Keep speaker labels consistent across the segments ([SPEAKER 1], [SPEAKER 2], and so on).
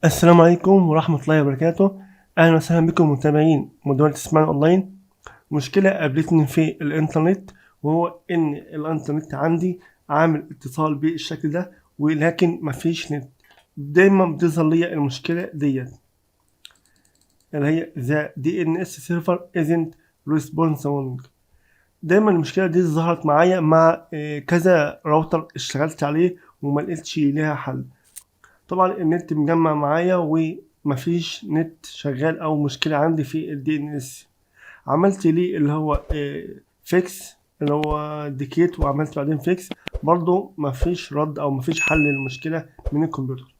[SPEAKER 1] السلام عليكم ورحمة الله وبركاته. أهلا وسهلا بكم متابعين مدونة اسمعنا أونلاين. مشكلة قابلتني في الإنترنت، وهو إن الإنترنت عندي عامل اتصال بالشكل ده، ولكن مفيش نت. دايما بتظهر لي المشكلة ديت اللي هي the DNS server isn't responding. دايما المشكلة دي ظهرت معايا مع كذا راوتر اشتغلت عليه وملقتش ليها حل. طبعا النت مجمع معايا ومفيش نت شغال او مشكلة عندي في الدي ان اس. عملت ليه اللي هو فيكس اللي هو ديكيت، وعملت بعدين فيكس برضو مفيش رد او مفيش حل للمشكلة من الكمبيوتر.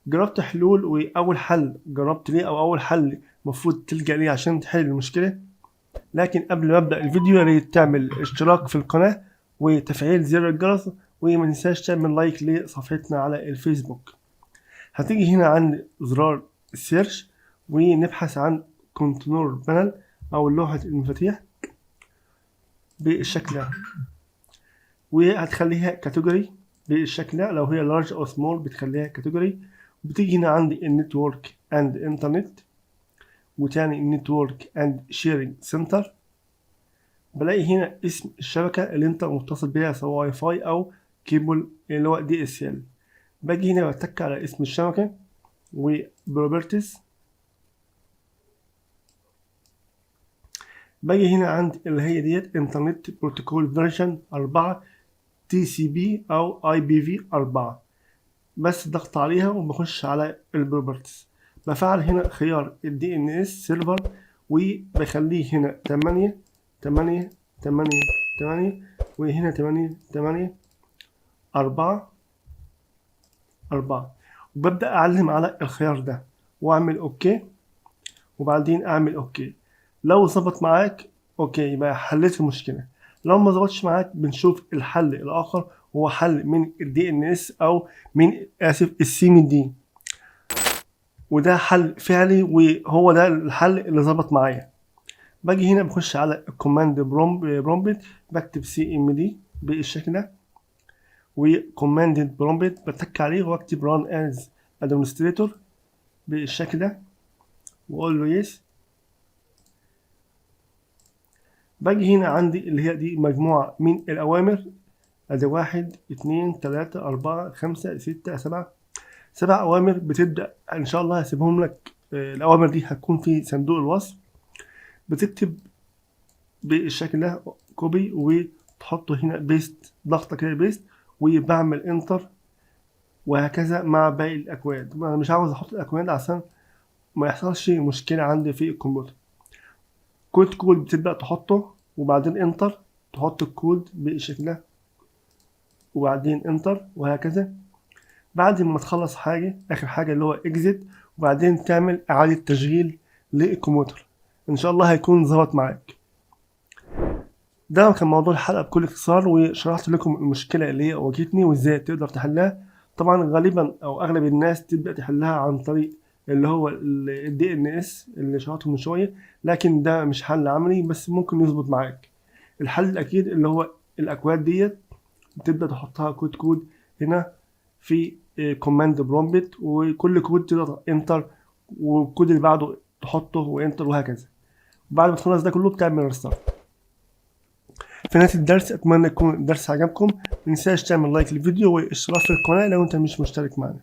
[SPEAKER 1] جربت حلول، واول حل جربت ليه او اول حل المفروض تلجأ ليه عشان تحل المشكلة. لكن قبل ما ابدأ الفيديو يا ريت تعمل اشتراك في القناة وتفعيل زر الجرس، وما ننساش تعمل لايك لصفحتنا على الفيسبوك. هتيجي هنا عند زرار السيرش ونبحث عن كنترول بانل او لوحة المفاتيح بالشكل ده، وهتخليها كاتيجوري بالشكل ده. لو هي لارج او سمول بتخليها كاتيجوري. بتيجي هنا عندي النتورك اند انترنت، وتاني النتورك اند شيرنج سنتر. بلاقي هنا اسم الشبكة اللي انت متصل بيها سواء واي فاي او كيبل اللي هو دي اس ال. باجي هنا بتك على اسم الشبكة وبروبرتيز. باجي هنا عند اللي هي ديت انترنت بروتوكول فيرجن 4 تي سي بي او اي بي في 4. بس ضغط عليها وبخش على البروبرتيز. بفعل هنا خيار الدي ان اس سيرفر، وبخليه هنا 8 8 8 8، وهنا 8 8 4 4. وببدأ أعلم على الخيار ده وأعمل أوكي، وبعدين أعمل أوكي. لو ظبط معاك أوكي يبقى حليت المشكلة. لو ما ظبطش معاك بنشوف الحل الآخر، هو حل من الدي ان اس أو من السي من دي، وده حل فعلي وهو ده الحل اللي ظبط معايا. باجي هنا بخش على الكوماند برومبت، بكتب سي ام دي بالشكل ده، وكوماند برومبت بتك عليه واكتب ران از ادمنستريتور بالشكل ده، واقول له يس. باجي هنا عندي اللي هي دي مجموعة من الأوامر، أدي 1 2 3 4 5 6 7. 7 أوامر بتبدأ إن شاء الله هسيبهم لك. الأوامر دي هتكون في صندوق الوصف. بتكتب بالشكل ده كوبي وتحطه هنا بيست، ضغطة كده بيست، وبعمل انتر، وهكذا مع باقي الأكواد. أنا مش عاوز أحط الأكواد عشان ما يحصلش مشكلة عندي في الكمبيوتر. كود بتبدأ تحطه وبعدين انتر، تحط الكود بالشكل ده وبعدين انتر، وهكذا. بعد ما تخلص حاجة آخر حاجة اللي هو اكزيت، وبعدين تعمل إعادة تشغيل للكمبيوتر. إن شاء الله هيكون ظبط معاك. ده كان موضوع الحلقة بكل اختصار، وشرحت لكم المشكلة اللي هي واجهتني وازاي تقدر تحلها. طبعا غالبا أو أغلب الناس تبدأ تحلها عن طريق اللي هو الدي ان اس اللي شرحته من شوية، لكن ده مش حل عملي بس ممكن يظبط معاك. الحل الأكيد اللي هو الأكواد ديت بتبدأ تحطها كود هنا في كوماند برومبت، وكل كود تضغط انتر، والكود اللي بعده تحطه وانتر، وهكذا. بعد ما تخلص ده كله بتعمل ريستارت. في نهاية الدرس أتمنى يكون الدرس عجبكم. متنساش تعمل لايك للفيديو واشتراك في القناة لو أنت مش مشترك معنا.